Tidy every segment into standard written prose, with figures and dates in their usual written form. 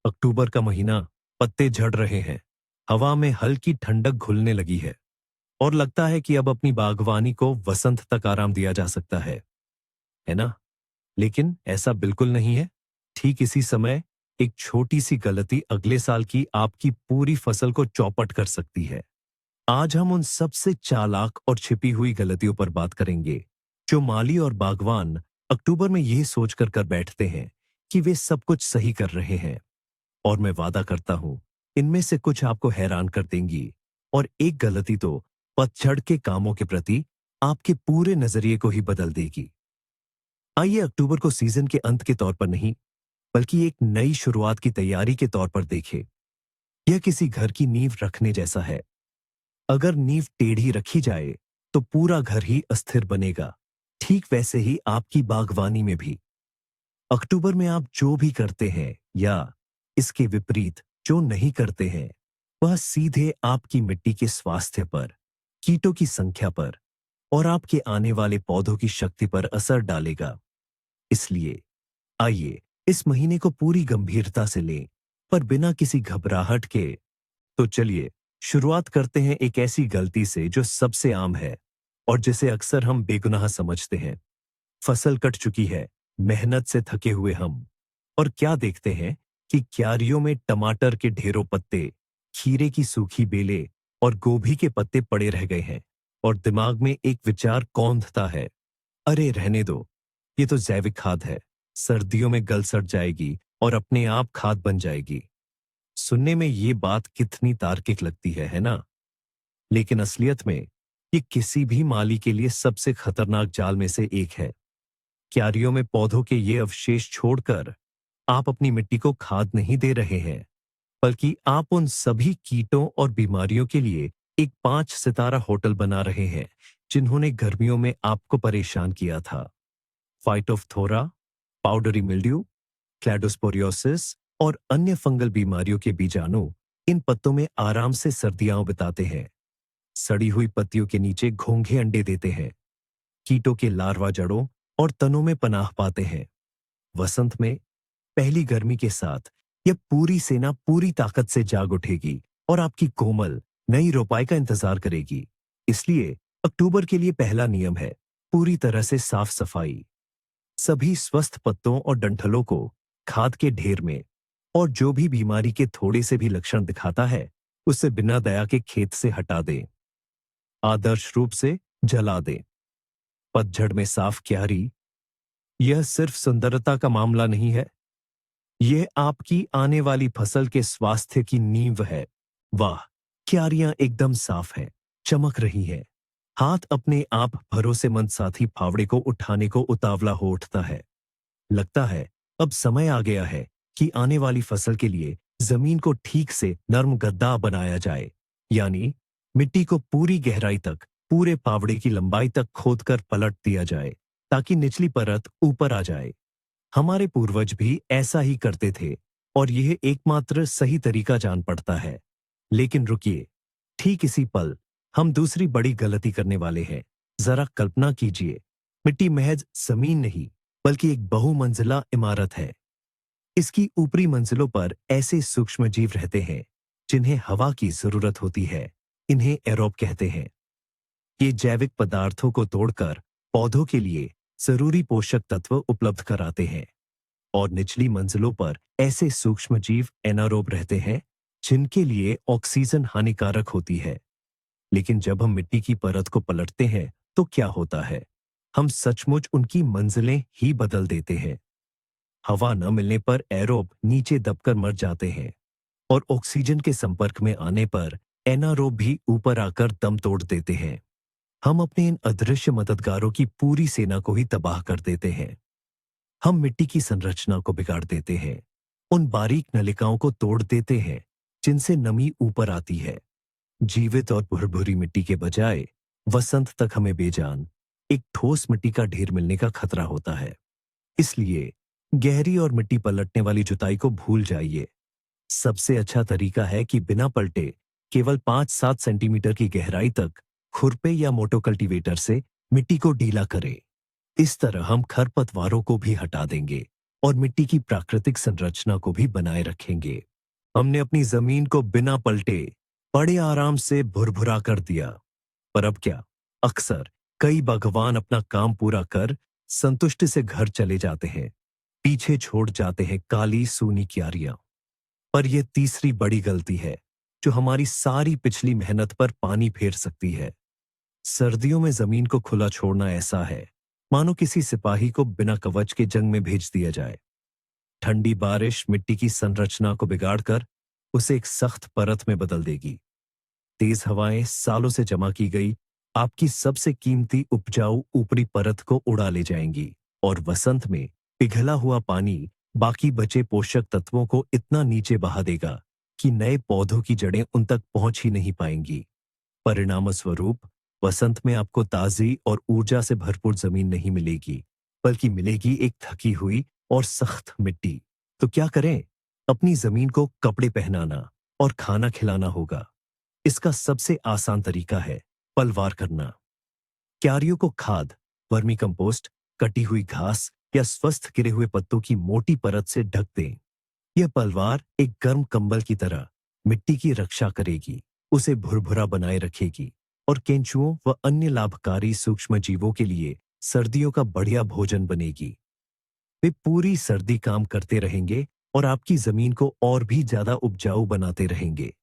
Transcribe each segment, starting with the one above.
अक्टूबर का महीना, पत्ते झड़ रहे हैं, हवा में हल्की ठंडक घुलने लगी है और लगता है कि अब अपनी बागवानी को वसंत तक आराम दिया जा सकता है ना? लेकिन ऐसा बिल्कुल नहीं है। ठीक इसी समय एक छोटी सी गलती अगले साल की आपकी पूरी फसल को चौपट कर सकती है। आज हम उन सबसे चालाक और छिपी हुई गलतियों पर बात करेंगे, जो माली और बागवान अक्टूबर में यह सोचकर कर बैठते हैं कि वे सब कुछ सही कर रहे हैं। और मैं वादा करता हूं, इनमें से कुछ आपको हैरान कर देंगी और एक गलती तो पतझड़ के कामों के प्रति आपके पूरे नजरिए को ही बदल देगी। आइए अक्टूबर को सीजन के अंत के तौर पर नहीं, बल्कि एक नई शुरुआत की तैयारी के तौर पर देखें। यह किसी घर की नींव रखने जैसा है। अगर नींव टेढ़ी रखी जाए तो पूरा घर ही अस्थिर बनेगा। ठीक वैसे ही आपकी बागवानी में भी अक्टूबर में आप जो भी करते हैं या इसके विपरीत जो नहीं करते हैं, वह सीधे आपकी मिट्टी के स्वास्थ्य पर, कीटों की संख्या पर और आपके आने वाले पौधों की शक्ति पर असर डालेगा। इसलिए आइए इस महीने को पूरी गंभीरता से लें, पर बिना किसी घबराहट के। तो चलिए शुरुआत करते हैं एक ऐसी गलती से जो सबसे आम है और जिसे अक्सर हम बेगुनाह समझते हैं। फसल कट चुकी है, मेहनत से थके हुए हम, और क्या देखते हैं कि क्यारियों में टमाटर के ढेरों पत्ते, खीरे की सूखी बेलें और गोभी के पत्ते पड़े रह गए हैं। और दिमाग में एक विचार कौंधता है, अरे रहने दो, ये तो जैविक खाद है, सर्दियों में गल सड़ जाएगी और अपने आप खाद बन जाएगी। सुनने में ये बात कितनी तार्किक लगती है ना? लेकिन असलियत में ये किसी भी माली के लिए सबसे खतरनाक जाल में से एक है। क्यारियों में पौधों के ये अवशेष छोड़कर आप अपनी मिट्टी को खाद नहीं दे रहे हैं, बल्कि आप उन सभी कीटों और बीमारियों के लिए एक 5 सितारा होटल बना रहे हैं जिन्होंने गर्मियों में आपको परेशान किया था। फाइटोफथोरा, पाउडरी मिल्ड्यू, क्लैडोस्पोरियोसिस और अन्य फंगल बीमारियों के बीजाणु इन पत्तों में आराम से सर्दियां बिताते हैं। सड़ी हुई पत्तियों के नीचे घोंघे अंडे देते हैं। कीटों के लार्वा जड़ों और तनों में पनाह पाते हैं। वसंत में पहली गर्मी के साथ यह पूरी सेना पूरी ताकत से जाग उठेगी और आपकी कोमल नई रोपाई का इंतजार करेगी। इसलिए अक्टूबर के लिए पहला नियम है पूरी तरह से साफ सफाई। सभी स्वस्थ पत्तों और डंठलों को खाद के ढेर में, और जो भी बीमारी के थोड़े से भी लक्षण दिखाता है उसे बिना दया के खेत से हटा दें। आदर्श रूप से जला दें। पतझड़ में साफ क्यारी, यह सिर्फ सुंदरता का मामला नहीं है, यह आपकी आने वाली फसल के स्वास्थ्य की नींव है। वाह, क्यारियां एकदम साफ हैं, चमक रही हैं। हाथ अपने आप भरोसेमंद साथी फावड़े को उठाने को उतावला हो उठता है। लगता है अब समय आ गया है कि आने वाली फसल के लिए जमीन को ठीक से नर्म गद्दा बनाया जाए, यानी मिट्टी को पूरी गहराई तक, पूरे पावड़े की लंबाई तक खोदकर पलट दिया जाए ताकि निचली परत ऊपर आ जाए। हमारे पूर्वज भी ऐसा ही करते थे और यह एकमात्र सही तरीका जान पड़ता है। लेकिन रुकिए, ठीक इसी पल हम दूसरी बड़ी गलती करने वाले हैं। जरा कल्पना कीजिए, मिट्टी महज जमीन नहीं, बल्कि एक बहुमंजिला इमारत है। इसकी ऊपरी मंजिलों पर ऐसे सूक्ष्म जीव रहते हैं जिन्हें हवा की जरूरत होती है। इन्हें एरोब कहते हैं। ये जैविक पदार्थों को तोड़कर पौधों के लिए जरूरी पोषक तत्व उपलब्ध कराते हैं। और निचली मंजिलों पर ऐसे सूक्ष्म जीव एनारोब रहते हैं जिनके लिए ऑक्सीजन हानिकारक होती है। लेकिन जब हम मिट्टी की परत को पलटते हैं तो क्या होता है? हम सचमुच उनकी मंजिलें ही बदल देते हैं। हवा न मिलने पर एरोब नीचे दबकर मर जाते हैं और ऑक्सीजन के संपर्क में आने पर एनारोब भी ऊपर आकर दम तोड़ देते हैं। हम अपने इन अदृश्य मददगारों की पूरी सेना को ही तबाह कर देते हैं। हम मिट्टी की संरचना को बिगाड़ देते हैं, उन बारीक नलिकाओं को तोड़ देते हैं जिनसे नमी ऊपर आती है। जीवित और भुरभुरी मिट्टी के बजाय वसंत तक हमें बेजान एक ठोस मिट्टी का ढेर मिलने का खतरा होता है। इसलिए गहरी और मिट्टी पलटने वाली जुताई को भूल जाइए। सबसे अच्छा तरीका है कि बिना पलटे केवल 5-7 सेंटीमीटर की गहराई तक खुरपे या मोटो कल्टीवेटर से मिट्टी को ढीला करें। इस तरह हम खरपतवारों को भी हटा देंगे और मिट्टी की प्राकृतिक संरचना को भी बनाए रखेंगे। हमने अपनी जमीन को बिना पलटे बड़े आराम से भुरभुरा कर दिया। पर अब क्या? अक्सर कई बागवान अपना काम पूरा कर संतुष्टि से घर चले जाते हैं, पीछे छोड़ जाते हैं काली सूनी क्यारियां। पर यह तीसरी बड़ी गलती है जो हमारी सारी पिछली मेहनत पर पानी फेर सकती है। सर्दियों में जमीन को खुला छोड़ना ऐसा है मानो किसी सिपाही को बिना कवच के जंग में भेज दिया जाए। ठंडी बारिश मिट्टी की संरचना को बिगाड़कर उसे एक सख्त परत में बदल देगी। तेज हवाएं सालों से जमा की गई आपकी सबसे कीमती उपजाऊ ऊपरी परत को उड़ा ले जाएंगी, और वसंत में पिघला हुआ पानी बाकी बचे पोषक तत्वों को इतना नीचे बहा देगा कि नए पौधों की जड़ें उन तक पहुंच ही नहीं पाएंगी। परिणाम स्वरूप वसंत में आपको ताजी और ऊर्जा से भरपूर जमीन नहीं मिलेगी, बल्कि मिलेगी एक थकी हुई और सख्त मिट्टी। तो क्या करें? अपनी जमीन को कपड़े पहनाना और खाना खिलाना होगा। इसका सबसे आसान तरीका है पलवार करना। क्यारियों को खाद, वर्मी कंपोस्ट, कटी हुई घास या स्वस्थ गिरे हुए पत्तों की मोटी परत से ढक दें। यह पलवार एक गर्म कंबल की तरह मिट्टी की रक्षा करेगी, उसे भुरभुरा बनाए रखेगी और केंचुओं व अन्य लाभकारी सूक्ष्म जीवों के लिए सर्दियों का बढ़िया भोजन बनेगी। वे पूरी सर्दी काम करते रहेंगे और आपकी जमीन को और भी ज्यादा उपजाऊ बनाते रहेंगे।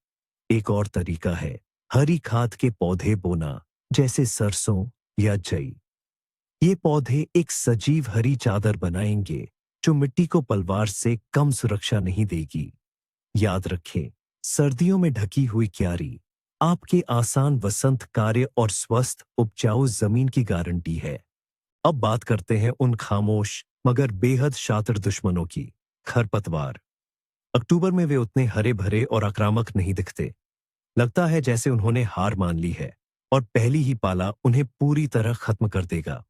एक और तरीका है हरी खाद के पौधे बोना, जैसे सरसों या जई। ये पौधे एक सजीव हरी चादर बनाएंगे जो मिट्टी को पलवार से कम सुरक्षा नहीं देगी। याद रखें, सर्दियों में ढकी हुई क्यारी आपके आसान वसंत कार्य और स्वस्थ उपजाऊ जमीन की गारंटी है। अब बात करते हैं उन खामोश मगर बेहद शातिर दुश्मनों की, खरपतवार। अक्टूबर में वे उतने हरे भरे और आक्रामक नहीं दिखते। लगता है जैसे उन्होंने हार मान ली है और पहली ही पाला उन्हें पूरी तरह खत्म कर देगा।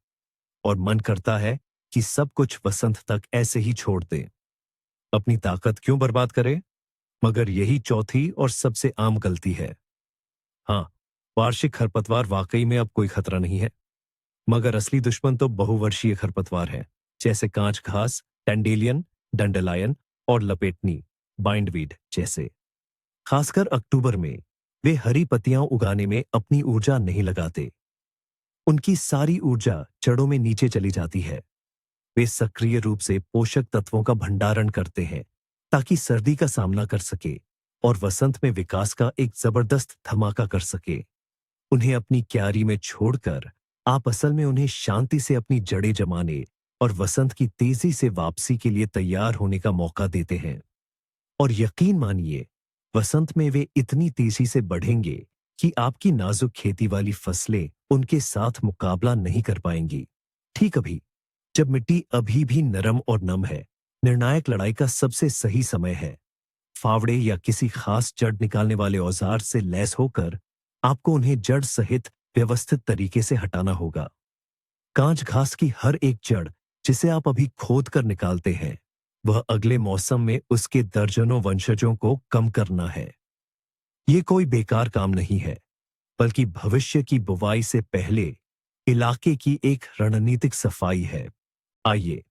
और मन करता है कि सब कुछ वसंत तक ऐसे ही छोड़ दें। अपनी ताकत क्यों बर्बाद करें? मगर यही चौथी और सबसे आम गलती है। हाँ, वार्षिक खरपतवार वाकई में अब कोई खतरा नहीं है, मगर असली दुश्मन तो बहुवर्षीय खरपतवार है, जैसे कांच घास, टेंडेलियन, डंडेलायन और लपेटनी, बाइंडवीड जैसे। खासकर अक्टूबर में वे हरी पत्तियां उगाने में अपनी ऊर्जा नहीं लगाते। उनकी सारी ऊर्जा जड़ों में नीचे चली जाती है। वे सक्रिय रूप से पोषक तत्वों का भंडारण करते हैं ताकि सर्दी का सामना कर सके और वसंत में विकास का एक जबरदस्त धमाका कर सके। उन्हें अपनी क्यारी में छोड़कर आप असल में उन्हें शांति से अपनी जड़ें जमाने और वसंत की तेजी से वापसी के लिए तैयार होने का मौका देते हैं। और यकीन मानिए, वसंत में वे इतनी तेजी से बढ़ेंगे कि आपकी नाजुक खेती वाली फसलें उनके साथ मुकाबला नहीं कर पाएंगी। ठीक अभी, जब मिट्टी अभी भी नरम और नम है, निर्णायक लड़ाई का सबसे सही समय है। फावड़े या किसी खास जड़ निकालने वाले औजार से लैस होकर आपको उन्हें जड़ सहित व्यवस्थित तरीके से हटाना होगा। कांच घास की हर एक जड़ जिसे आप अभी खोद कर निकालते हैं, वह अगले मौसम में उसके दर्जनों वंशजों को कम करना है। ये कोई बेकार काम नहीं है, बल्कि भविष्य की बुवाई से पहले इलाके की एक रणनीतिक सफाई है। आइए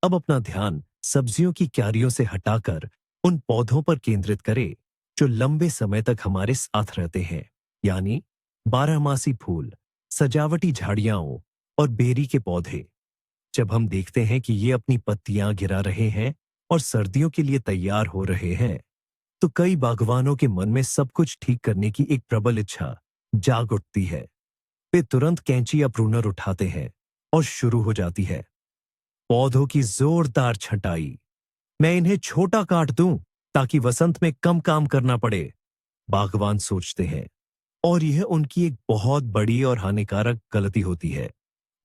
अब अपना ध्यान सब्जियों की क्यारियों से हटाकर उन पौधों पर केंद्रित करें जो लंबे समय तक हमारे साथ रहते हैं, यानी बारहमासी फूल, सजावटी झाड़ियां और बेरी के पौधे। जब हम देखते हैं कि ये अपनी पत्तियां गिरा रहे हैं और सर्दियों के लिए तैयार हो रहे हैं, तो कई बागवानों के मन में सब कुछ ठीक करने की एक प्रबल इच्छा जाग उठती है। वे तुरंत कैंची या प्रूनर उठाते हैं और शुरू हो जाती है पौधों की जोरदार छंटाई। मैं इन्हें छोटा काट दूं ताकि वसंत में कम काम करना पड़े, बागवान सोचते हैं। और यह उनकी एक बहुत बड़ी और हानिकारक गलती होती है।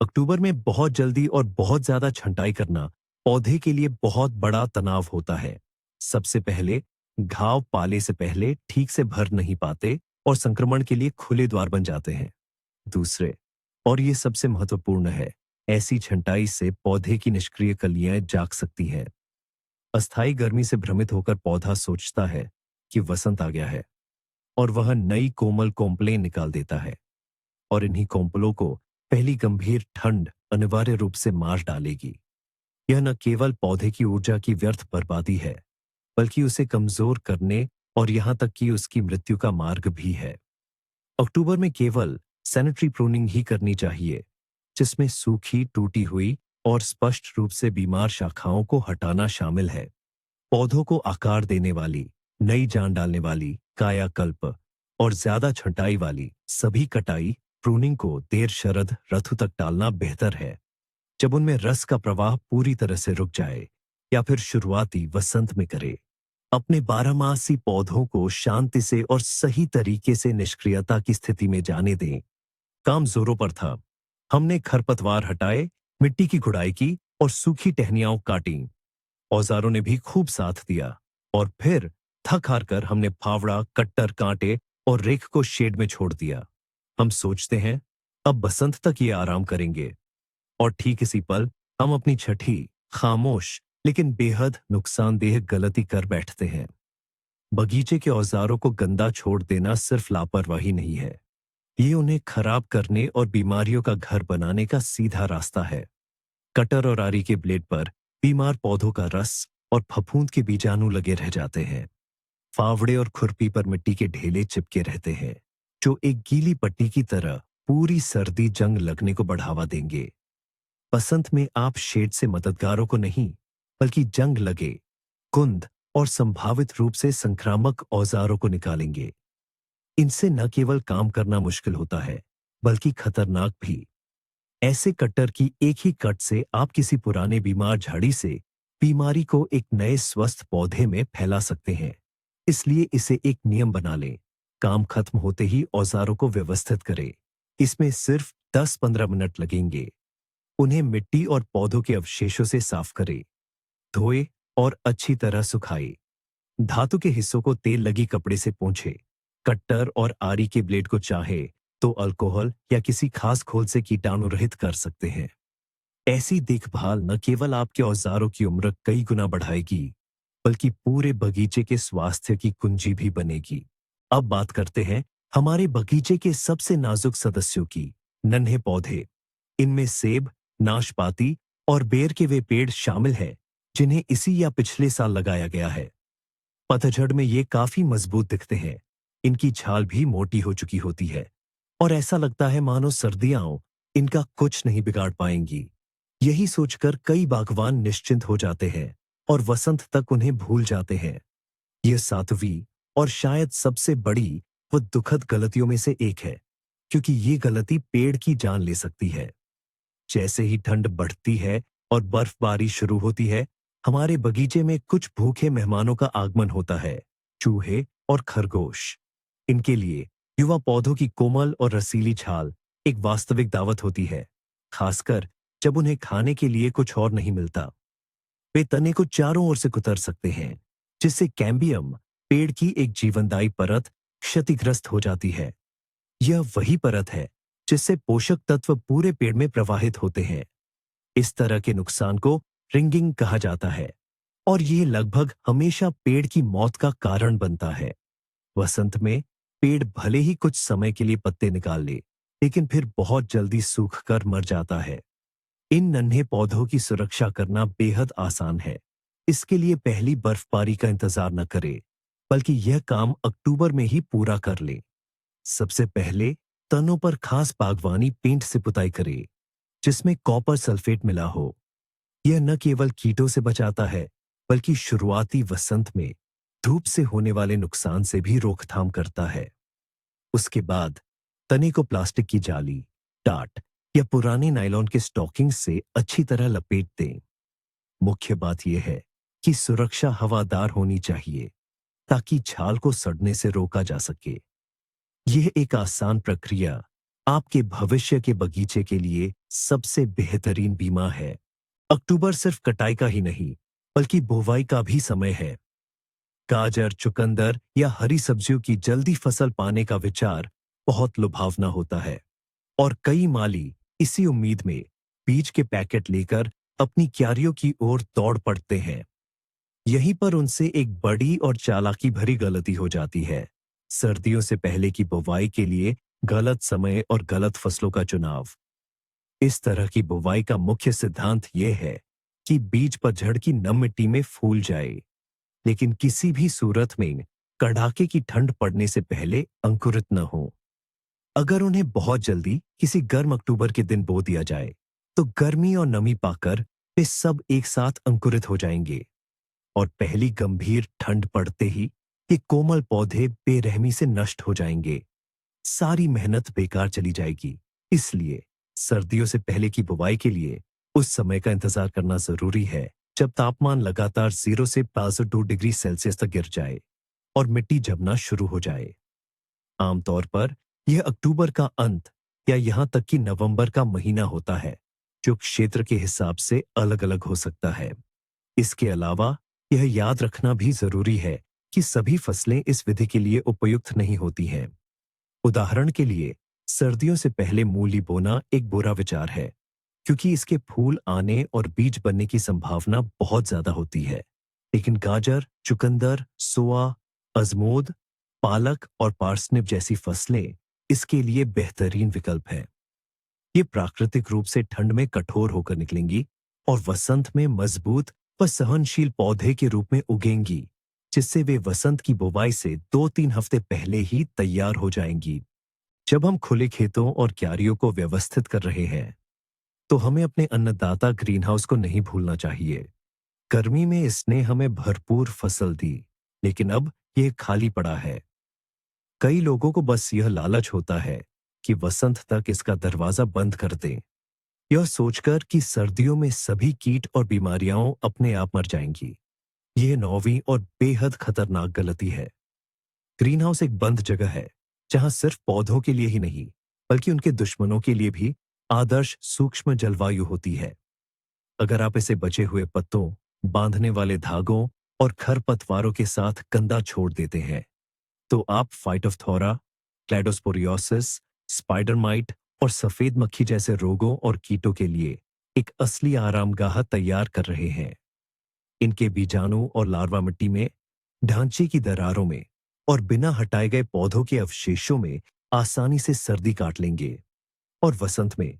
अक्टूबर में बहुत जल्दी और बहुत ज्यादा छंटाई करना पौधे के लिए बहुत बड़ा तनाव होता है। सबसे पहले, घाव पाले से पहले ठीक से भर नहीं पाते और संक्रमण के लिए खुले द्वार बन जाते हैं। दूसरे, और ये सबसे महत्वपूर्ण है, ऐसी छंटाई से पौधे की निष्क्रिय कलियां जाग सकती हैं। अस्थायी गर्मी से भ्रमित होकर पौधा सोचता है कि वसंत आ गया है और वह नई कोमल कोंपलें निकाल देता है, और इन्हीं कोंपलों को पहली गंभीर ठंड अनिवार्य रूप से मार डालेगी। यह न केवल पौधे की ऊर्जा की व्यर्थ बर्बादी है, बल्कि उसे कमजोर करने और यहां तक कि उसकी मृत्यु का मार्ग भी है। अक्टूबर में केवल सैनिटरी प्रूनिंग ही करनी चाहिए, जिसमें सूखी, टूटी हुई और स्पष्ट रूप से बीमार शाखाओं को हटाना शामिल है। पौधों को आकार देने वाली, नई जान डालने वाली, कायाकल्प और ज्यादा छंटाई वाली सभी कटाई, प्रूनिंग को देर शरद ऋतु तक टालना बेहतर है, जब उनमें रस का प्रवाह पूरी तरह से रुक जाए, या फिर शुरुआती वसंत में करे। अपने बारहमासी पौधों को शांति से और सही तरीके से निष्क्रियता की स्थिति में जाने दें। काम जोरों पर था। हमने खरपतवार हटाए, मिट्टी की गुड़ाई की और सूखी टहनियां काटी। औजारों ने भी खूब साथ दिया, और फिर थक हार कर हमने फावड़ा, कट्टर, कांटे और रेख को शेड में छोड़ दिया। हम सोचते हैं अब बसंत तक ये आराम करेंगे, और ठीक इसी पल हम अपनी छठी, खामोश लेकिन बेहद नुकसानदेह गलती कर बैठते हैं। बगीचे के औजारों को गंदा छोड़ देना सिर्फ लापरवाही नहीं है, ये उन्हें खराब करने और बीमारियों का घर बनाने का सीधा रास्ता है। कटर और आरी के ब्लेड पर बीमार पौधों का रस और फफूंद के बीजाणु लगे रह जाते हैं। फावड़े और खुरपी पर मिट्टी के ढेले चिपके रहते हैं, जो एक गीली पट्टी की तरह पूरी सर्दी जंग लगने को बढ़ावा देंगे। बसंत में आप शेड से मददगारों को नहीं, बल्कि जंग लगे, कुंद और संभावित रूप से संक्रामक औजारों को निकालेंगे। इनसे न केवल काम करना मुश्किल होता है, बल्कि खतरनाक भी। ऐसे कट्टर की एक ही कट से आप किसी पुराने बीमार झाड़ी से बीमारी को एक नए स्वस्थ पौधे में फैला सकते हैं। इसलिए इसे एक नियम बना लें। काम खत्म होते ही औजारों को व्यवस्थित करें। इसमें सिर्फ 10-15 मिनट लगेंगे। उन्हें मिट्टी और पौधों के अवशेषों से साफ करें, धोए और अच्छी तरह सुखाए। धातु के हिस्सों को तेल लगी कपड़े से पोंछे। कट्टर और आरी के ब्लेड को चाहे तो अल्कोहल या किसी खास घोल से कीटाणु रहित कर सकते हैं। ऐसी देखभाल न केवल आपके औजारों की उम्र कई गुना बढ़ाएगी, बल्कि पूरे बगीचे के स्वास्थ्य की कुंजी भी बनेगी। अब बात करते हैं हमारे बगीचे के सबसे नाजुक सदस्यों की, नन्हे पौधे। इनमें सेब, नाशपाती और बेर के वे पेड़ शामिल हैं, जिन्हें इसी या पिछले साल लगाया गया है। पतझड़ में ये काफी मजबूत दिखते हैं। इनकी छाल भी मोटी हो चुकी होती है, और ऐसा लगता है मानो सर्दियां इनका कुछ नहीं बिगाड़ पाएंगी। यही सोचकर कई बागवान निश्चिंत हो जाते हैं और वसंत तक उन्हें भूल जाते हैं। यह सातवीं और शायद सबसे बड़ी व दुखद गलतियों में से एक है, क्योंकि ये गलती पेड़ की जान ले सकती है। जैसे ही ठंड बढ़ती है और बर्फबारी शुरू होती है, हमारे बगीचे में कुछ भूखे मेहमानों का आगमन होता है, चूहे और खरगोश। इनके लिए युवा पौधों की कोमल और रसीली छाल एक वास्तविक दावत होती है, खासकर जब उन्हें खाने के लिए कुछ और नहीं मिलता। वे तने को चारों ओर से कुतर सकते हैं, जिससे कैम्बियम, पेड़ की एक जीवनदायी परत, क्षतिग्रस्त हो जाती है। यह वही परत है जिससे पोषक तत्व पूरे पेड़ में प्रवाहित होते हैं। इस तरह के नुकसान को रिंगिंग कहा जाता है, और ये लगभग हमेशा पेड़ की मौत का कारण बनता है। वसंत में पेड़ भले ही कुछ समय के लिए पत्ते निकाल ले, लेकिन फिर बहुत जल्दी सूख कर मर जाता है। इन नन्हे पौधों की सुरक्षा करना बेहद आसान है। इसके लिए पहली बर्फबारी का इंतजार न करें, बल्कि यह काम अक्टूबर में ही पूरा कर ले। सबसे पहले तनों पर खास बागवानी पेंट से पुताई करें, जिसमें कॉपर सल्फेट मिला हो। यह न केवल कीटों से बचाता है, बल्कि शुरुआती वसंत में धूप से होने वाले नुकसान से भी रोकथाम करता है। उसके बाद तने को प्लास्टिक की जाली, टाट या पुराने नायलॉन के स्टॉकिंग से अच्छी तरह लपेट दें। मुख्य बात यह है कि सुरक्षा हवादार होनी चाहिए, ताकि छाल को सड़ने से रोका जा सके। यह एक आसान प्रक्रिया आपके भविष्य के बगीचे के लिए सबसे बेहतरीन बीमा है। अक्टूबर सिर्फ कटाई का ही नहीं, बल्कि बुवाई का भी समय है। गाजर, चुकंदर या हरी सब्जियों की जल्दी फसल पाने का विचार बहुत लुभावना होता है, और कई माली इसी उम्मीद में बीज के पैकेट लेकर अपनी क्यारियों की ओर दौड़ पड़ते हैं। यहीं पर उनसे एक बड़ी और चालाकी भरी गलती हो जाती है। सर्दियों से पहले की बुवाई के लिए गलत समय और गलत फसलों का चुनाव। इस तरह की बुवाई का मुख्य सिद्धांत यह है कि बीज पतझड़ की नम मिट्टी में फूल जाए, लेकिन किसी भी सूरत में कड़ाके की ठंड पड़ने से पहले अंकुरित न हो। अगर उन्हें बहुत जल्दी किसी गर्म अक्टूबर के दिन बो दिया जाए, तो गर्मी और नमी पाकर वे सब एक साथ अंकुरित हो जाएंगे और पहली गंभीर ठंड पड़ते ही ये कोमल पौधे बेरहमी से नष्ट हो जाएंगे। सारी मेहनत बेकार चली जाएगी। इसलिए सर्दियों से पहले की बुवाई के लिए उस समय का इंतजार करना जरूरी है जब तापमान लगातार 0 से 62 डिग्री सेल्सियस तक गिर जाए और मिट्टी जमना शुरू हो जाए। आमतौर पर यह अक्टूबर का अंत या यहां तक कि नवंबर का महीना होता है, जो क्षेत्र के हिसाब से अलग-अलग हो सकता है। इसके अलावा यह याद रखना भी जरूरी है कि सभी फसलें इस विधि के लिए उपयुक्त नहीं होती हैं। उदाहरण के लिए सर्दियों से पहले मूली बोना एक बुरा विचार है, क्योंकि इसके फूल आने और बीज बनने की संभावना बहुत ज्यादा होती है। लेकिन गाजर, चुकंदर, सोआ, अजमोद, पालक और पार्सनिप जैसी फसलें इसके लिए बेहतरीन विकल्प हैं। ये प्राकृतिक रूप से ठंड में कठोर होकर निकलेंगी और वसंत में मजबूत व सहनशील पौधे के रूप में उगेंगी, जिससे वे वसंत की बुवाई से 2-3 हफ्ते पहले ही तैयार हो जाएंगी। जब हम खुले खेतों और क्यारियों को व्यवस्थित कर रहे हैं, तो हमें अपने अन्नदाता ग्रीनहाउस को नहीं भूलना चाहिए। गर्मी में इसने हमें भरपूर फसल दी, लेकिन अब यह खाली पड़ा है। कई लोगों को बस यह लालच होता है कि वसंत तक इसका दरवाजा बंद कर दें, यह सोचकर कि सर्दियों में सभी कीट और बीमारियां अपने आप मर जाएंगी। यह नौवीं और बेहद खतरनाक गलती है। ग्रीनहाउस एक बंद जगह है, जहां सिर्फ पौधों के लिए ही नहीं, बल्कि उनके दुश्मनों के लिए भी आदर्श सूक्ष्म जलवायु होती है। अगर आप इसे बचे हुए पत्तों, बांधने वाले धागों और खरपतवारों के साथ गंदा छोड़ देते हैं, तो आप फाइटोफ्थोरा, क्लैडोस्पोरियोसिस, स्पाइडर माइट और सफेद मक्खी जैसे रोगों और कीटों के लिए एक असली आरामगाह तैयार कर रहे हैं। इनके बीजाणु और लार्वा मिट्टी में, ढांचे की दरारों में और बिना हटाए गए पौधों के अवशेषों में आसानी से सर्दी काट लेंगे। और वसंत में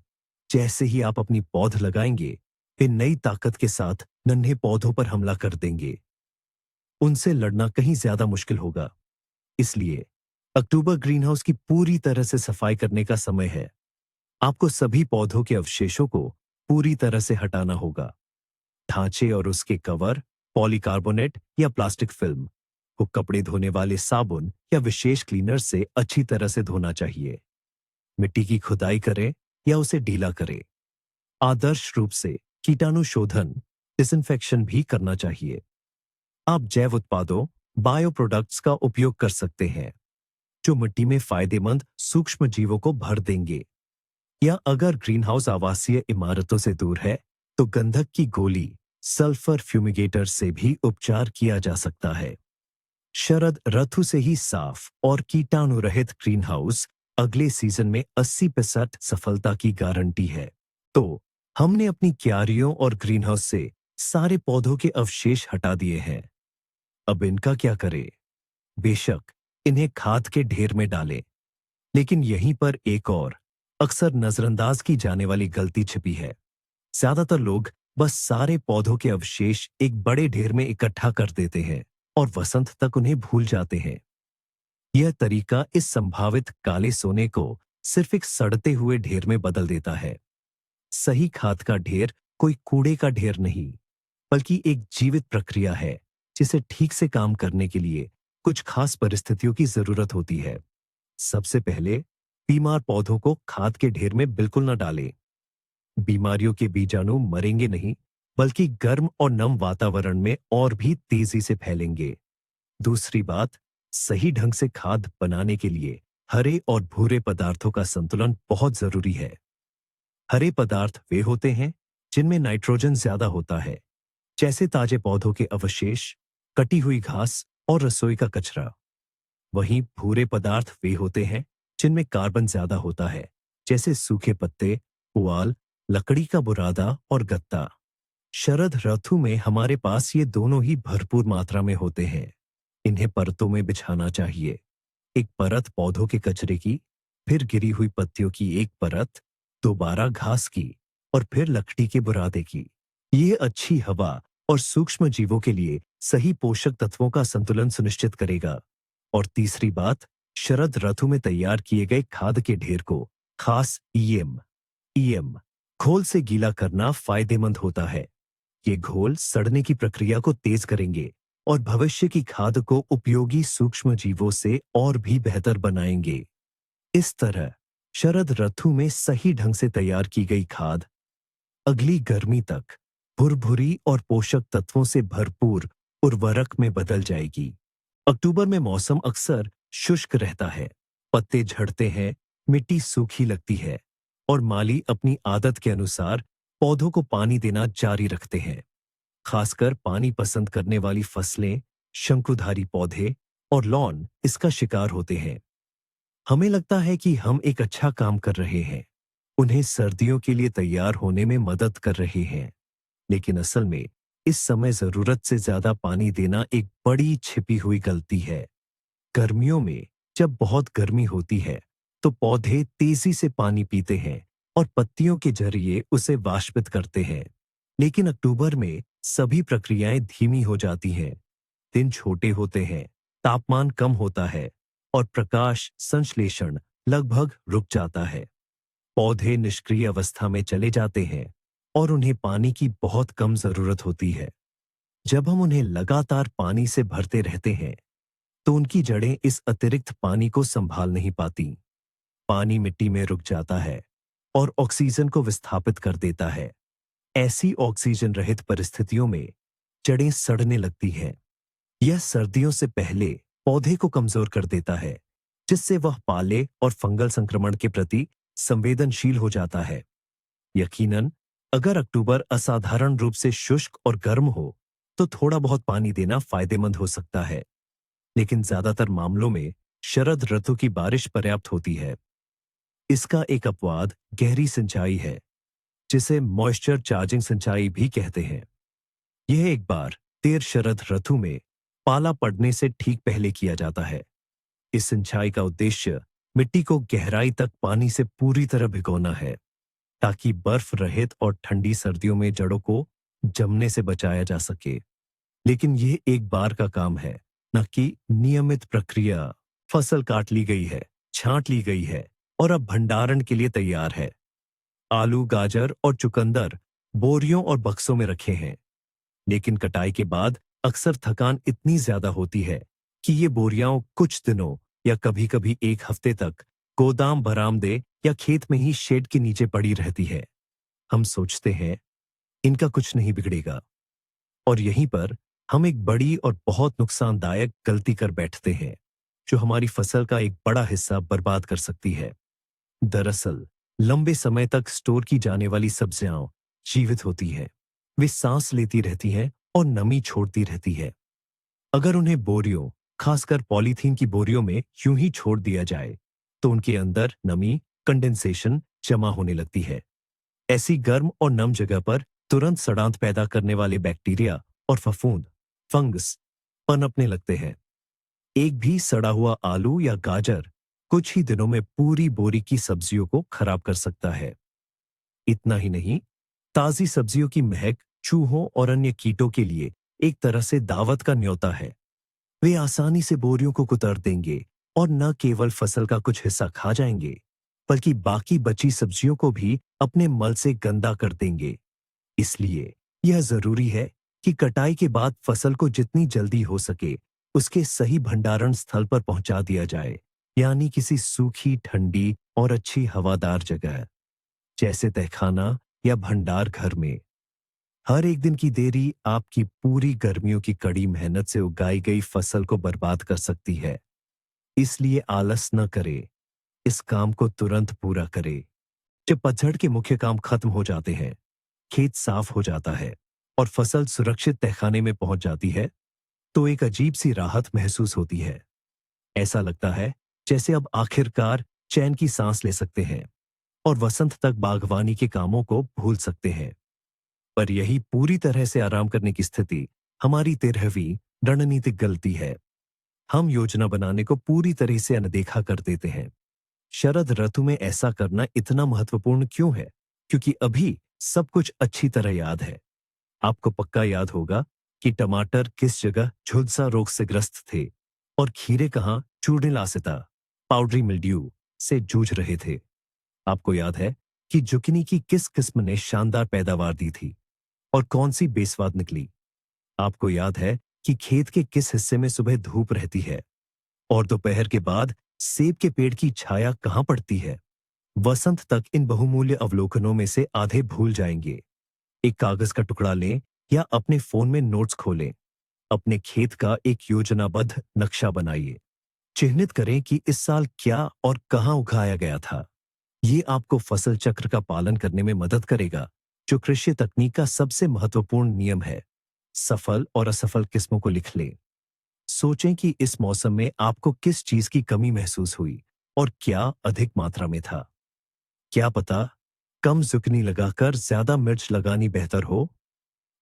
जैसे ही आप अपनी पौध लगाएंगे, वे नई ताकत के साथ नन्हे पौधों पर हमला कर देंगे। उनसे लड़ना कहीं ज्यादा मुश्किल होगा। इसलिए अक्टूबर ग्रीनहाउस की पूरी तरह से सफाई करने का समय है। आपको सभी पौधों के अवशेषों को पूरी तरह से हटाना होगा। ढांचे और उसके कवर, पॉलीकार्बोनेट या प्लास्टिक फिल्म को कपड़े धोने वाले साबुन या विशेष क्लीनर से अच्छी तरह से धोना चाहिए। मिट्टी की खुदाई करें या उसे ढीला करें। आदर्श रूप से कीटाणु शोधन, डिसइंफेक्शन भी करना चाहिए। आप जैव उत्पादों, बायो प्रोडक्ट्स का उपयोग कर सकते हैं, जो मिट्टी में फायदेमंद सूक्ष्म जीवों को भर देंगे। या अगर ग्रीनहाउस आवासीय इमारतों से दूर है, तो गंधक की गोली, सल्फर फ्यूमिगेटर से भी उपचार किया जा सकता है। शरद ऋतु से ही साफ और कीटाणु रहित ग्रीनहाउस अगले सीजन में 80% सफलता की गारंटी है। तो हमने अपनी क्यारियों और ग्रीनहाउस से सारे पौधों के अवशेष हटा दिए हैं। अब इनका क्या करें? बेशक इन्हें खाद के ढेर में डालें, लेकिन यहीं पर एक और अक्सर नजरअंदाज की जाने वाली गलती छिपी है। ज्यादातर लोग बस सारे पौधों के अवशेष एक बड़े ढेर में इकट्ठा कर देते हैं और वसंत तक उन्हें भूल जाते हैं। यह तरीका इस संभावित काले सोने को सिर्फ एक सड़ते हुए ढेर में बदल देता है। सही खाद का ढेर कोई कूड़े का ढेर नहीं, बल्कि एक जीवित प्रक्रिया है, जिसे ठीक से काम करने के लिए कुछ खास परिस्थितियों की जरूरत होती है। सबसे पहले बीमार पौधों को खाद के ढेर में बिल्कुल न डालें। बीमारियों के बीजाणु मरेंगे नहीं, बल्कि गर्म और नम वातावरण में और भी तेजी से फैलेंगे। दूसरी बात, सही ढंग से खाद बनाने के लिए हरे और भूरे पदार्थों का संतुलन बहुत जरूरी है। हरे पदार्थ वे होते हैं जिनमें नाइट्रोजन ज्यादा होता है, जैसे ताजे पौधों के अवशेष, कटी हुई घास और रसोई का कचरा। वहीं भूरे पदार्थ वे होते हैं जिनमें कार्बन ज्यादा होता है, जैसे सूखे पत्ते, पुआल, लकड़ी का बुरादा और गत्ता। शरद ऋतु में हमारे पास ये दोनों ही भरपूर मात्रा में होते हैं। इन्हें परतों में बिछाना चाहिए। एक परत पौधों के कचरे की, फिर गिरी हुई पत्तियों की एक परत, दोबारा घास की और फिर लकड़ी के बुरादे की। ये अच्छी हवा और सूक्ष्म जीवों के लिए सही पोषक तत्वों का संतुलन सुनिश्चित करेगा। और तीसरी बात, शरद ऋतु में तैयार किए गए खाद के ढेर को खास ईएम घोल से गीला करना फायदेमंद होता है। ये घोल सड़ने की प्रक्रिया को तेज करेंगे और भविष्य की खाद को उपयोगी सूक्ष्म जीवों से और भी बेहतर बनाएंगे। इस तरह शरद ऋतु में सही ढंग से तैयार की गई खाद अगली गर्मी तक भुरभुरी और पोषक तत्वों से भरपूर उर्वरक में बदल जाएगी। अक्टूबर में मौसम अक्सर शुष्क रहता है, पत्ते झड़ते हैं, मिट्टी सूखी लगती है और माली अपनी आदत के अनुसार पौधों को पानी देना जारी रखते हैं। खासकर पानी पसंद करने वाली फसलें, शंकुधारी पौधे और लॉन इसका शिकार होते हैं। हमें लगता है कि हम एक अच्छा काम कर रहे हैं, उन्हें सर्दियों के लिए तैयार होने में मदद कर रहे हैं, लेकिन असल में इस समय जरूरत से ज्यादा पानी देना एक बड़ी छिपी हुई गलती है। गर्मियों में जब बहुत गर्मी होती है तो पौधे तेजी से पानी पीते हैं और पत्तियों के जरिए उसे वाष्पित करते हैं। लेकिन अक्टूबर में सभी प्रक्रियाएं धीमी हो जाती हैं, दिन छोटे होते हैं, तापमान कम होता है और प्रकाश संश्लेषण लगभग रुक जाता है। पौधे निष्क्रिय अवस्था में चले जाते हैं और उन्हें पानी की बहुत कम जरूरत होती है। जब हम उन्हें लगातार पानी से भरते रहते हैं तो उनकी जड़ें इस अतिरिक्त पानी को संभाल नहीं पाती। पानी मिट्टी में रुक जाता है और ऑक्सीजन को विस्थापित कर देता है। ऐसी ऑक्सीजन रहित परिस्थितियों में जड़ें सड़ने लगती हैं। यह सर्दियों से पहले पौधे को कमजोर कर देता है, जिससे वह पाले और फंगल संक्रमण के प्रति संवेदनशील हो जाता है। यकीनन अगर अक्टूबर असाधारण रूप से शुष्क और गर्म हो तो थोड़ा बहुत पानी देना फायदेमंद हो सकता है, लेकिन ज्यादातर मामलों में शरद ऋतु की बारिश पर्याप्त होती है। इसका एक अपवाद गहरी सिंचाई है, जिसे मॉइस्चर चार्जिंग सिंचाई भी कहते हैं। यह एक बार देर शरद ऋतु में पाला पड़ने से ठीक पहले किया जाता है। इस सिंचाई का उद्देश्य मिट्टी को गहराई तक पानी से पूरी तरह भिगोना है, ताकि बर्फ रहित और ठंडी सर्दियों में जड़ों को जमने से बचाया जा सके। लेकिन यह एक बार का काम है, न कि नियमित प्रक्रिया। फसल काट ली गई है, छांट ली गई है और अब भंडारण के लिए तैयार है। आलू, गाजर और चुकंदर बोरियों और बक्सों में रखे हैं, लेकिन कटाई के बाद अक्सर थकान इतनी ज्यादा होती है कि ये बोरियां कुछ दिनों या कभी-कभी एक हफ्ते तक गोदाम, बरामदे या खेत में ही शेड के नीचे पड़ी रहती है। हम सोचते हैं इनका कुछ नहीं बिगड़ेगा, और यहीं पर हम एक बड़ी और बहुत नुकसानदायक गलती कर बैठते हैं, जो हमारी फसल का एक बड़ा हिस्सा बर्बाद कर सकती है। दरअसल लंबे समय तक स्टोर की जाने वाली सब्जियां जीवित होती हैं। वे सांस लेती रहती हैं और नमी छोड़ती रहती है। अगर उन्हें बोरियों, खासकर पॉलीथीन की बोरियों में यूं ही छोड़ दिया जाए तो उनके अंदर नमी, कंडेंसेशन जमा होने लगती है। ऐसी गर्म और नम जगह पर तुरंत सड़ांत पैदा करने वाले बैक्टीरिया और फफूंद, फंगस पनपने लगते हैं। एक भी सड़ा हुआ आलू या गाजर कुछ ही दिनों में पूरी बोरी की सब्जियों को खराब कर सकता है। इतना ही नहीं, ताजी सब्जियों की महक चूहों और अन्य कीटों के लिए एक तरह से दावत का न्योता है। वे आसानी से बोरियों को कुतर देंगे और न केवल फसल का कुछ हिस्सा खा जाएंगे, बल्कि बाकी बची सब्जियों को भी अपने मल से गंदा कर देंगे। इसलिए यह जरूरी है कि कटाई के बाद फसल को जितनी जल्दी हो सके उसके सही भंडारण स्थल पर पहुंचा दिया जाए, यानी किसी सूखी, ठंडी और अच्छी हवादार जगह, जैसे तहखाना या भंडार घर में। हर एक दिन की देरी आपकी पूरी गर्मियों की कड़ी मेहनत से उगाई गई फसल को बर्बाद कर सकती है। इसलिए आलस न करे, इस काम को तुरंत पूरा करे। जब पतझड़ के मुख्य काम खत्म हो जाते हैं, खेत साफ हो जाता है और फसल सुरक्षित तहखाने में पहुंच जाती है, तो एक अजीब सी राहत महसूस होती है। ऐसा लगता है जैसे अब आखिरकार चैन की सांस ले सकते हैं और वसंत तक बागवानी के कामों को भूल सकते हैं। पर यही पूरी तरह से आराम करने की स्थिति हमारी 13वीं रणनीतिक गलती है। हम योजना बनाने को पूरी तरह से अनदेखा कर देते हैं। शरद ऋतु में ऐसा करना इतना महत्वपूर्ण क्यों है? क्योंकि अभी सब कुछ अच्छी तरह याद है। आपको पक्का याद होगा कि टमाटर किस जगह झुलसा रोग से ग्रस्त थे और खीरे कहाँ चूर्णिलासिता पाउडरी मिल्ड्यू से जूझ रहे थे। आपको याद है कि जुकिनी की किस किस्म ने शानदार पैदावार दी थी और कौन सी बेस्वाद निकली। आपको याद है कि खेत के किस हिस्से में सुबह धूप रहती है और दोपहर के बाद सेब के पेड़ की छाया कहाँ पड़ती है। वसंत तक इन बहुमूल्य अवलोकनों में से आधे भूल जाएंगे। एक कागज का टुकड़ा लें या अपने फोन में नोट्स खोलें। अपने खेत का एक योजनाबद्ध नक्शा बनाइए। चिन्हित करें कि इस साल क्या और कहां उगाया गया था। ये आपको फसल चक्र का पालन करने में मदद करेगा, जो कृषि तकनीक का सबसे महत्वपूर्ण नियम है। सफल और असफल किस्मों को लिख लें। सोचें कि इस मौसम में आपको किस चीज की कमी महसूस हुई और क्या अधिक मात्रा में था। क्या पता कम जुकनी लगाकर ज्यादा मिर्च लगानी बेहतर हो,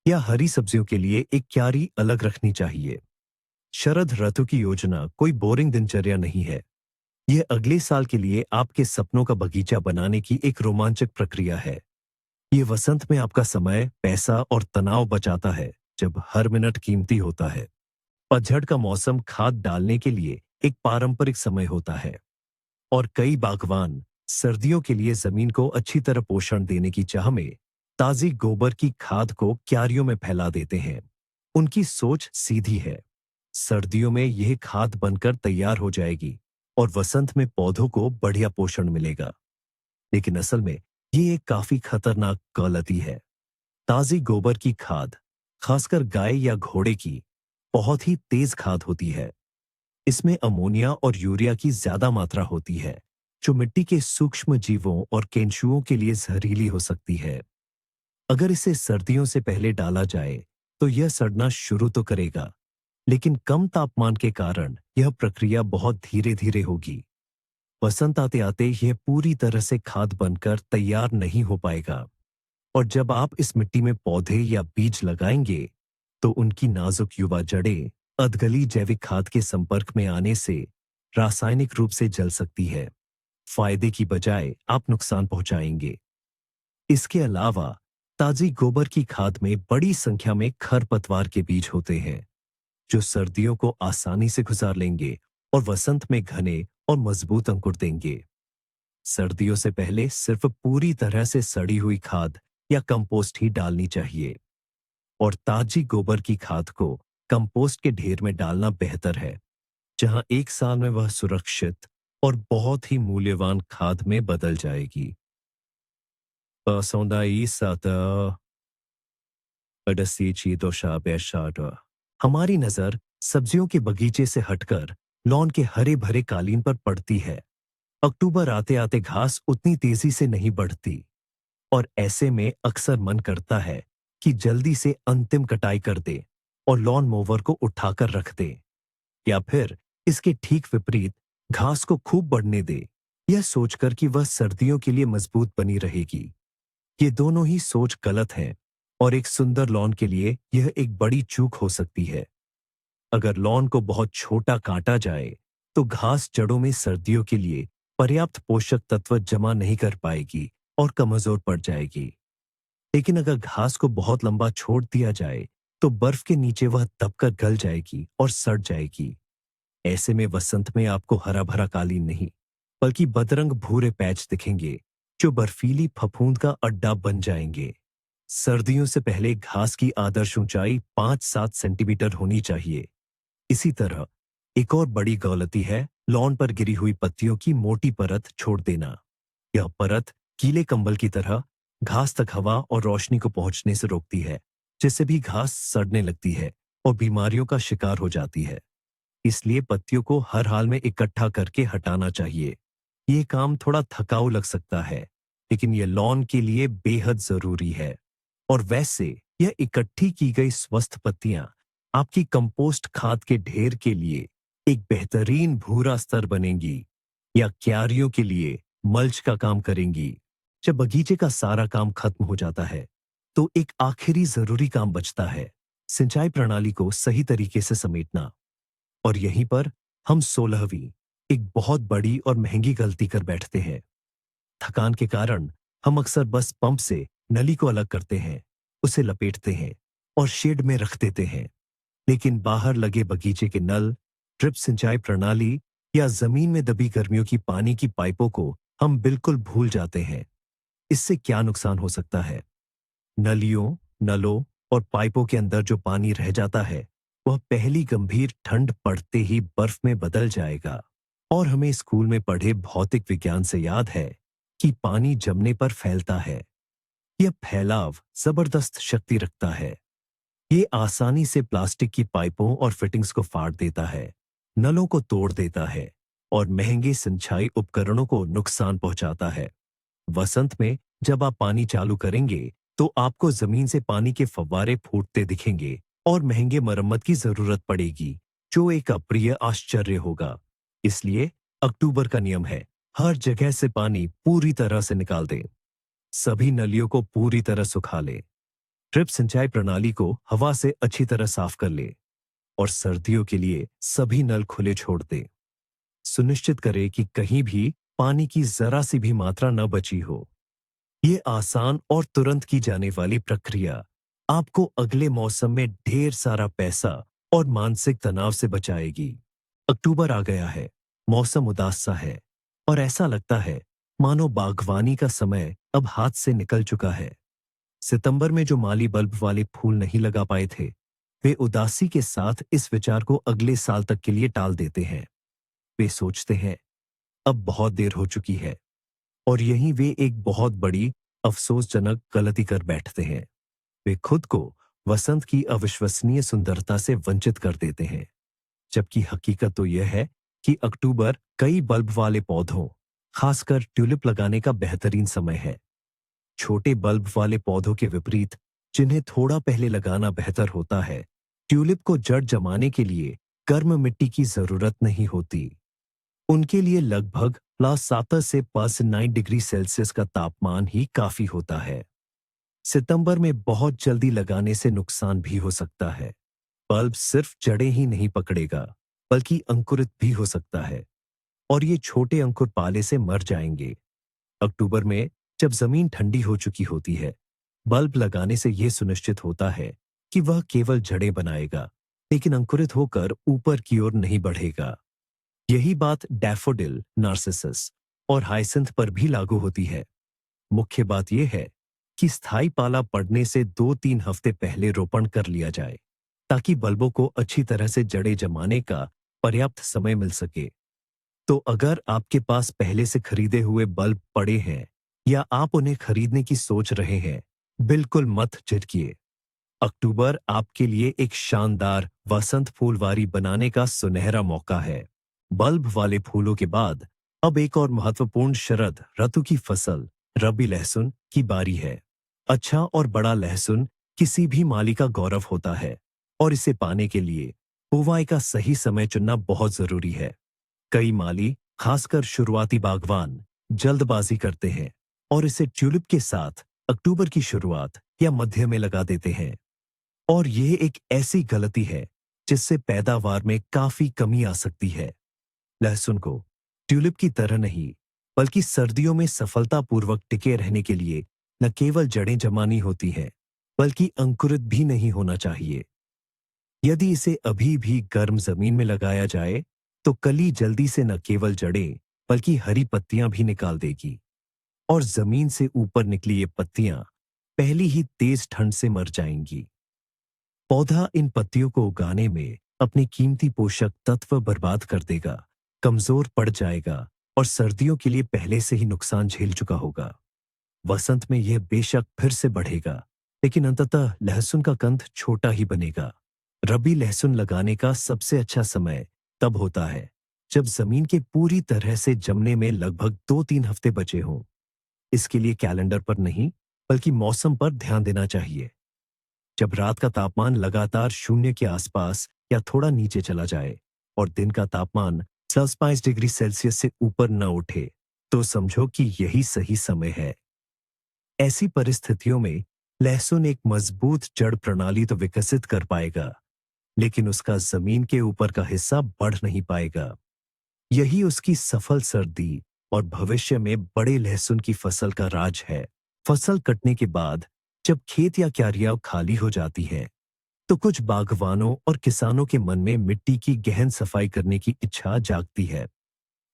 या हरी सब्जियों के लिए एक क्यारी अलग रखनी चाहिए। शरद ऋतु की योजना कोई बोरिंग दिनचर्या नहीं है। यह अगले साल के लिए आपके सपनों का बगीचा बनाने की एक रोमांचक प्रक्रिया है। ये वसंत में आपका समय, पैसा और तनाव बचाता है, जब हर मिनट कीमती होता है। पतझड़ का मौसम खाद डालने के लिए एक पारंपरिक समय होता है और कई बागवान सर्दियों के लिए जमीन को अच्छी तरह पोषण देने की चाह में ताजी गोबर की खाद को क्यारियों में फैला देते हैं। उनकी सोच सीधी है। सर्दियों में यह खाद बनकर तैयार हो जाएगी और वसंत में पौधों को बढ़िया पोषण मिलेगा। लेकिन असल में ये एक काफी खतरनाक गलती है। ताजी गोबर की खाद, खासकर गाय या घोड़े की, बहुत ही तेज खाद होती है। इसमें अमोनिया और यूरिया की ज्यादा मात्रा होती है, जो मिट्टी के सूक्ष्म जीवों और केंचुओं के लिए जहरीली हो सकती है। अगर इसे सर्दियों से पहले डाला जाए तो यह सड़ना शुरू तो करेगा, लेकिन कम तापमान के कारण यह प्रक्रिया बहुत धीरे धीरे होगी। वसंत आते आते यह पूरी तरह से खाद बनकर तैयार नहीं हो पाएगा और जब आप इस मिट्टी में पौधे या बीज लगाएंगे तो उनकी नाजुक युवा जड़ें अधगली जैविक खाद के संपर्क में आने से रासायनिक रूप से जल सकती है। फायदे की बजाय आप नुकसान पहुंचाएंगे। इसके अलावा ताजी गोबर की खाद में बड़ी संख्या में खरपतवार के बीज होते हैं, जो सर्दियों को आसानी से गुजार लेंगे और वसंत में घने और मजबूत अंकुर देंगे। सर्दियों से पहले सिर्फ पूरी तरह से सड़ी हुई खाद या कंपोस्ट ही डालनी चाहिए और ताजी गोबर की खाद को कंपोस्ट के ढेर में डालना बेहतर है, जहां एक साल में वह सुरक्षित और बहुत ही मूल्यवान खाद में बदल जाएगी। हमारी नजर सब्जियों के बगीचे से हटकर लॉन के हरे भरे कालीन पर पड़ती है। अक्टूबर आते आते घास उतनी तेजी से नहीं बढ़ती और ऐसे में अक्सर मन करता है कि जल्दी से अंतिम कटाई कर दे और लॉन मोवर को उठाकर रख दे, या फिर इसके ठीक विपरीत घास को खूब बढ़ने दे, यह सोचकर कि वह सर्दियों के लिए मजबूत बनी रहेगी। ये दोनों ही सोच गलत है और एक सुंदर लॉन के लिए यह एक बड़ी चूक हो सकती है। अगर लॉन को बहुत छोटा काटा जाए तो घास जड़ों में सर्दियों के लिए पर्याप्त पोषक तत्व जमा नहीं कर पाएगी और कमजोर पड़ जाएगी। लेकिन अगर घास को बहुत लंबा छोड़ दिया जाए तो बर्फ के नीचे वह दबकर गल जाएगी और सड़ जाएगी। ऐसे में वसंत में आपको हरा भरा कालीन नहीं, बल्कि बदरंग भूरे पैच दिखेंगे, जो बर्फीली फफूंद का अड्डा बन जाएंगे। सर्दियों से पहले घास की आदर्श ऊंचाई 5-7 सेंटीमीटर होनी चाहिए। इसी तरह एक और बड़ी गलती है लॉन पर गिरी हुई पत्तियों की मोटी परत छोड़ देना। यह परत गीले कंबल की तरह घास तक हवा और रोशनी को पहुंचने से रोकती है, जिससे भी घास सड़ने लगती है और बीमारियों का शिकार हो जाती है। इसलिए पत्तियों को हर हाल में इकट्ठा करके हटाना चाहिए। ये काम थोड़ा थकाऊ लग सकता है, लेकिन यह लॉन के लिए बेहद जरूरी है। और वैसे यह इकट्ठी की गई स्वस्थ पत्तियां आपकी कंपोस्ट खाद के ढेर के लिए एक बेहतरीन भूरा स्तर बनेंगी या क्यारियों के लिए मल्च का काम करेंगी। जब बगीचे का सारा काम खत्म हो जाता है तो एक आखिरी जरूरी काम बचता है, सिंचाई प्रणाली को सही तरीके से समेटना। और यहीं पर हम 16वीं एक बहुत बड़ी और महंगी गलती कर बैठते हैं। थकान के कारण हम अक्सर बस पंप से नली को अलग करते हैं, उसे लपेटते हैं और शेड में रख देते हैं। लेकिन बाहर लगे बगीचे के नल, ड्रिप सिंचाई प्रणाली या जमीन में दबी गर्मियों की पानी की पाइपों को हम बिल्कुल भूल जाते हैं। इससे क्या नुकसान हो सकता है? नलियों, नलों और पाइपों के अंदर जो पानी रह जाता है, वह पहली गंभीर ठंड पड़ते ही बर्फ में बदल जाएगा। और हमें स्कूल में पढ़े भौतिक विज्ञान से याद है कि पानी जमने पर फैलता है। यह फैलाव जबरदस्त शक्ति रखता है। ये आसानी से प्लास्टिक की पाइपों और फिटिंग्स को फाड़ देता है, नलों को तोड़ देता है और महंगे सिंचाई उपकरणों को नुकसान पहुंचाता है। वसंत में जब आप पानी चालू करेंगे तो आपको जमीन से पानी के फव्वारे फूटते दिखेंगे और महंगे मरम्मत की जरूरत पड़ेगी, जो एक अप्रिय आश्चर्य होगा। इसलिए अक्टूबर का नियम है, हर जगह से पानी पूरी तरह से निकाल दें। सभी नलियों को पूरी तरह सुखा ले, ड्रिप सिंचाई प्रणाली को हवा से अच्छी तरह साफ कर ले और सर्दियों के लिए सभी नल खुले छोड़ दे। सुनिश्चित करें कि कहीं भी पानी की जरा सी भी मात्रा न बची हो। ये आसान और तुरंत की जाने वाली प्रक्रिया आपको अगले मौसम में ढेर सारा पैसा और मानसिक तनाव से बचाएगी। अक्टूबर आ गया है, मौसम उदास सा है और ऐसा लगता है मानो बागवानी का समय अब हाथ से निकल चुका है। सितंबर में जो माली बल्ब वाले फूल नहीं लगा पाए थे, वे उदासी के साथ इस विचार को अगले साल तक के लिए टाल देते हैं। वे सोचते हैं, अब बहुत देर हो चुकी है, और यहीं वे एक बहुत बड़ी अफसोसजनक गलती कर बैठते हैं। वे खुद को वसंत की अविश्वसनीय सुंदरता से वंचित कर देते हैं, जबकि हकीकत तो यह है कि अक्टूबर कई बल्ब वाले पौधों, खासकर ट्यूलिप लगाने का बेहतरीन समय है। छोटे बल्ब वाले पौधों के विपरीत, जिन्हें थोड़ा पहले लगाना बेहतर होता है, ट्यूलिप को जड़ जमाने के लिए गर्म मिट्टी की जरूरत नहीं होती। उनके लिए लगभग +7 से +9 डिग्री सेल्सियस का तापमान ही काफी होता है। सितंबर में बहुत जल्दी लगाने से नुकसान भी हो सकता है। बल्ब सिर्फ जड़ें ही नहीं पकड़ेगा, बल्कि अंकुरित भी हो सकता है, और ये छोटे अंकुर पाले से मर जाएंगे। अक्टूबर में जब जमीन ठंडी हो चुकी होती है, बल्ब लगाने से यह सुनिश्चित होता है कि वह केवल जड़ें बनाएगा, लेकिन अंकुरित होकर ऊपर की ओर नहीं बढ़ेगा। यही बात डैफोडिल, नार्सिसस और हाइसिंथ पर भी लागू होती है। मुख्य बात यह है कि स्थायी पाला पड़ने से 2-3 हफ्ते पहले रोपण कर लिया जाए, ताकि बल्बों को अच्छी तरह से जड़ें जमाने का पर्याप्त समय मिल सके। तो अगर आपके पास पहले से खरीदे हुए बल्ब पड़े हैं या आप उन्हें खरीदने की सोच रहे हैं, बिल्कुल मत झिझकिए। अक्टूबर आपके लिए एक शानदार वसंत फूलवारी बनाने का सुनहरा मौका है। बल्ब वाले फूलों के बाद अब एक और महत्वपूर्ण शरद ऋतु की फसल रबी लहसुन की बारी है। अच्छा और बड़ा लहसुन किसी भी माली का गौरव होता है, और इसे पाने के लिए बुवाई का सही समय चुनना बहुत जरूरी है। कई माली, खासकर शुरुआती बागवान, जल्दबाजी करते हैं और इसे ट्यूलिप के साथ अक्टूबर की शुरुआत या मध्य में लगा देते हैं। और यह एक ऐसी गलती है जिससे पैदावार में काफी कमी आ सकती है। लहसुन को ट्यूलिप की तरह नहीं, बल्कि सर्दियों में सफलतापूर्वक टिके रहने के लिए न केवल जड़ें जमानी होती हैं, बल्कि अंकुरित भी नहीं होना चाहिए। यदि इसे अभी भी गर्म जमीन में लगाया जाए, तो कली जल्दी से न केवल जड़ें, बल्कि हरी पत्तियां भी निकाल देगी, और जमीन से ऊपर निकली ये पत्तियां पहली ही तेज ठंड से मर जाएंगी। पौधा इन पत्तियों को उगाने में अपने कीमती पोषक तत्व बर्बाद कर देगा, कमजोर पड़ जाएगा और सर्दियों के लिए पहले से ही नुकसान झेल चुका होगा। वसंत में यह बेशक फिर से बढ़ेगा, लेकिन अंततः लहसुन का कंद छोटा ही बनेगा। रबी लहसुन लगाने का सबसे अच्छा समय तब होता है जब जमीन के पूरी तरह से जमने में लगभग 2-3 हफ्ते बचे हों। इसके लिए कैलेंडर पर नहीं, बल्कि मौसम पर ध्यान देना चाहिए। जब रात का तापमान लगातार 0 के आसपास या थोड़ा नीचे चला जाए और दिन का तापमान +5 डिग्री सेल्सियस से ऊपर न उठे, तो समझो कि यही सही समय है। ऐसी परिस्थितियों में लहसुन एक मजबूत जड़ प्रणाली तो विकसित कर पाएगा, लेकिन उसका जमीन के ऊपर का हिस्सा बढ़ नहीं पाएगा। यही उसकी सफल सर्दी और भविष्य में बड़े लहसुन की फसल का राज है। फसल कटने के बाद जब खेत या क्यारियां खाली हो जाती हैं, तो कुछ बागवानों और किसानों के मन में मिट्टी की गहन सफाई करने की इच्छा जागती है।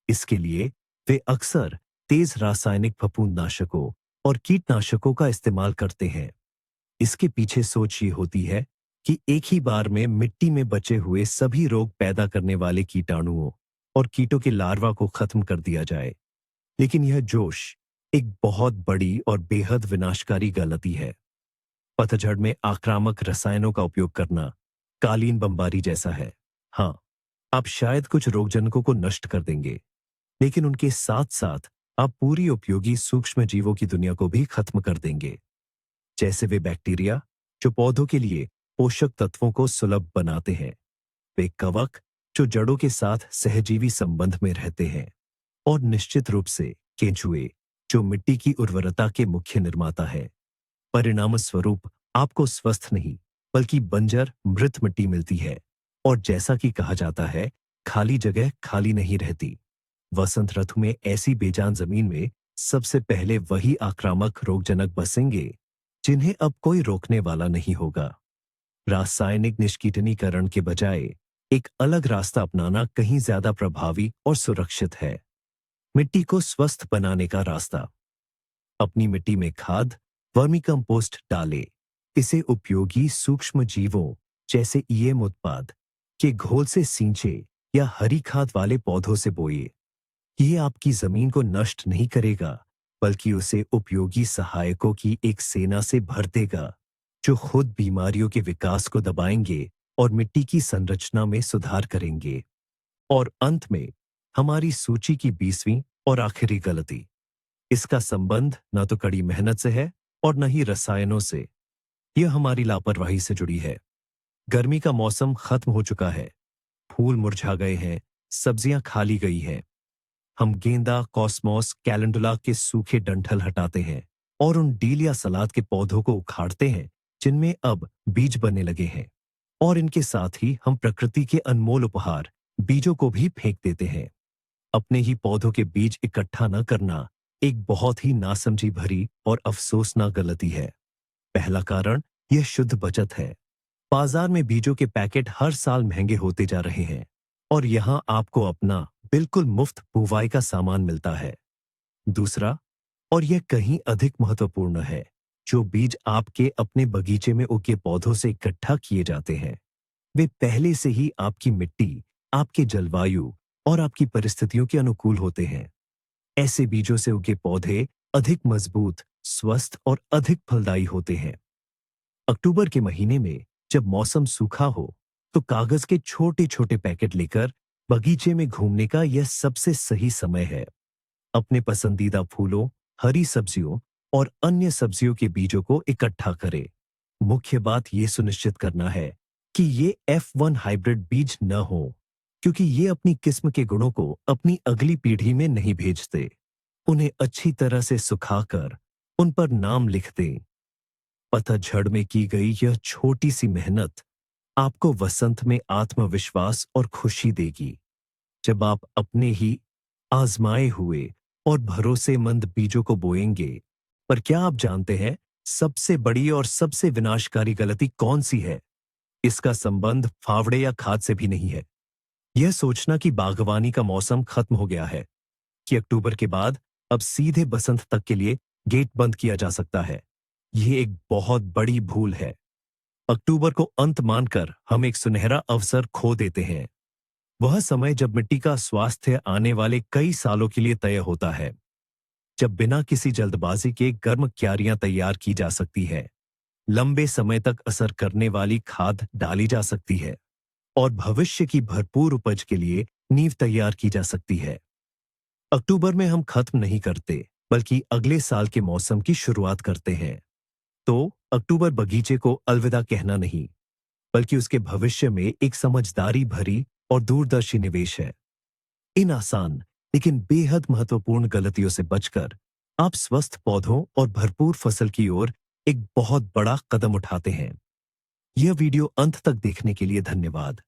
इसके लिए वे अक्सर तेज रासायनिक फफूंदनाशकों और कीटनाशकों का इस्तेमाल करते हैं। इसके पीछे सोच ये होती है कि एक ही बार में मिट्टी में बचे हुए सभी रोग पैदा करने वाले कीटाणुओं और कीटों के लार्वा को खत्म कर दिया जाए। लेकिन यह जोश एक बहुत बड़ी और बेहद विनाशकारी गलती है। पतझड़ में आक्रामक रसायनों का उपयोग करना कालीन बमबारी जैसा है। हाँ, आप शायद कुछ रोगजनकों को नष्ट कर देंगे, लेकिन उनके साथ साथ आप पूरी उपयोगी सूक्ष्म जीवों की दुनिया को भी खत्म कर देंगे। जैसे वे बैक्टीरिया जो पौधों के लिए पोषक तत्वों को सुलभ बनाते हैं, वे कवक जो जड़ों के साथ सहजीवी संबंध में रहते हैं, और निश्चित रूप से केंचुए जो मिट्टी की उर्वरता के मुख्य निर्माता है। परिणाम स्वरूप आपको स्वस्थ नहीं बल्कि बंजर मृत मिट्टी मिलती है। और जैसा कि कहा जाता है, खाली जगह खाली नहीं रहती। वसंत ऋतु में ऐसी बेजान जमीन में सबसे पहले वही आक्रामक रोगजनक बसेंगे जिन्हें अब कोई रोकने वाला नहीं होगा। रासायनिक निष्कीटनीकरण के बजाय एक अलग रास्ता अपनाना कहीं ज्यादा प्रभावी और सुरक्षित है। मिट्टी को स्वस्थ बनाने का रास्ता। अपनी मिट्टी में खाद, वर्मी कंपोस्ट डालें। इसे उपयोगी सूक्ष्म जीवों जैसे ईएम उत्पाद के घोल से सींचे या हरी खाद वाले पौधों से बोए। ये आपकी जमीन को नष्ट नहीं करेगा, बल्कि उसे उपयोगी सहायकों की एक सेना से भर देगा, जो खुद बीमारियों के विकास को दबाएंगे और मिट्टी की संरचना में सुधार करेंगे। और अंत में हमारी सूची की 20वीं और आखिरी गलती। इसका संबंध न तो कड़ी मेहनत से है और न ही रसायनों से। यह हमारी लापरवाही से जुड़ी है। गर्मी का मौसम खत्म हो चुका है, फूल मुरझा गए हैं, सब्जियां खाली गई हैं। हम गेंदा, कॉस्मोस, कैलेंडुला के सूखे डंठल हटाते हैं और उन डील या सलाद के पौधों को उखाड़ते हैं जिनमें अब बीज बनने लगे हैं। और इनके साथ ही हम प्रकृति के अनमोल उपहार बीजों को भी फेंक देते हैं। अपने ही पौधों के बीज इकट्ठा न करना एक बहुत ही नासमझी भरी और अफसोसनाक गलती है। पहला कारण यह शुद्ध बचत है। बाजार में बीजों के पैकेट हर साल महंगे होते जा रहे हैं और यहां आपको अपना बिल्कुल मुफ्त बुवाई का सामान मिलता है। दूसरा, और यह कहीं अधिक महत्वपूर्ण है, जो बीज आपके अपने बगीचे में उगे पौधों से इकट्ठा किए जाते हैं, वे पहले से ही आपकी मिट्टी, आपके जलवायु और आपकी परिस्थितियों के अनुकूल होते हैं। ऐसे बीजों से उगे पौधे अधिक मजबूत, स्वस्थ और अधिक फलदायी होते हैं। अक्टूबर के महीने में जब मौसम सूखा हो, तो कागज के छोटे छोटे पैकेट लेकर बगीचे में घूमने का यह सबसे सही समय है। अपने पसंदीदा फूलों, हरी सब्जियों और अन्य सब्जियों के बीजों को इकट्ठा करें। मुख्य बात यह सुनिश्चित करना है कि ये F1 हाइब्रिड बीज न हो, क्योंकि ये अपनी किस्म के गुणों को अपनी अगली पीढ़ी में नहीं भेजते। उन्हें अच्छी तरह से सुखाकर उन पर नाम लिख दें। पतझड़ में की गई यह छोटी सी मेहनत आपको वसंत में आत्मविश्वास और खुशी देगी, जब आप अपने ही आजमाए हुए और भरोसेमंद बीजों को बोएंगे। पर क्या आप जानते हैं सबसे बड़ी और सबसे विनाशकारी गलती कौन सी है? इसका संबंध फावड़े या खाद से भी नहीं है। यह सोचना कि बागवानी का मौसम खत्म हो गया है, कि अक्टूबर के बाद अब सीधे बसंत तक के लिए गेट बंद किया जा सकता है। यह एक बहुत बड़ी भूल है। अक्टूबर को अंत मानकर हम एक सुनहरा अवसर खो देते हैं। वह समय जब मिट्टी का स्वास्थ्य आने वाले कई सालों के लिए तय होता है, जब बिना किसी जल्दबाजी के गर्म क्यारियां तैयार की जा सकती है, लंबे समय तक असर करने वाली खाद डाली जा सकती है और भविष्य की भरपूर उपज के लिए नींव तैयार की जा सकती है। अक्टूबर में हम खत्म नहीं करते, बल्कि अगले साल के मौसम की शुरुआत करते हैं। तो अक्टूबर बगीचे को अलविदा कहना नहीं, बल्कि उसके भविष्य में एक समझदारी भरी और दूरदर्शी निवेश है। इन आसान लेकिन बेहद महत्वपूर्ण गलतियों से बचकर आप स्वस्थ पौधों और भरपूर फसल की ओर एक बहुत बड़ा कदम उठाते हैं। यह वीडियो अंत तक देखने के लिए धन्यवाद।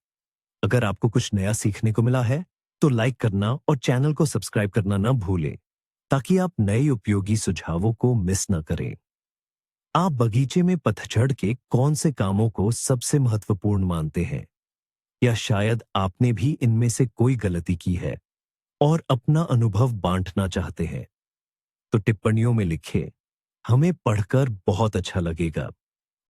अगर आपको कुछ नया सीखने को मिला है, तो लाइक करना और चैनल को सब्सक्राइब करना न भूलें, ताकि आप नए उपयोगी सुझावों को मिस न करें। आप बगीचे में पतझड़ के कौन से कामों को सबसे महत्वपूर्ण मानते हैं? या शायद आपने भी इनमें से कोई गलती की है और अपना अनुभव बांटना चाहते हैं? तो टिप्पणियों में लिखें। हमें पढ़कर बहुत अच्छा लगेगा।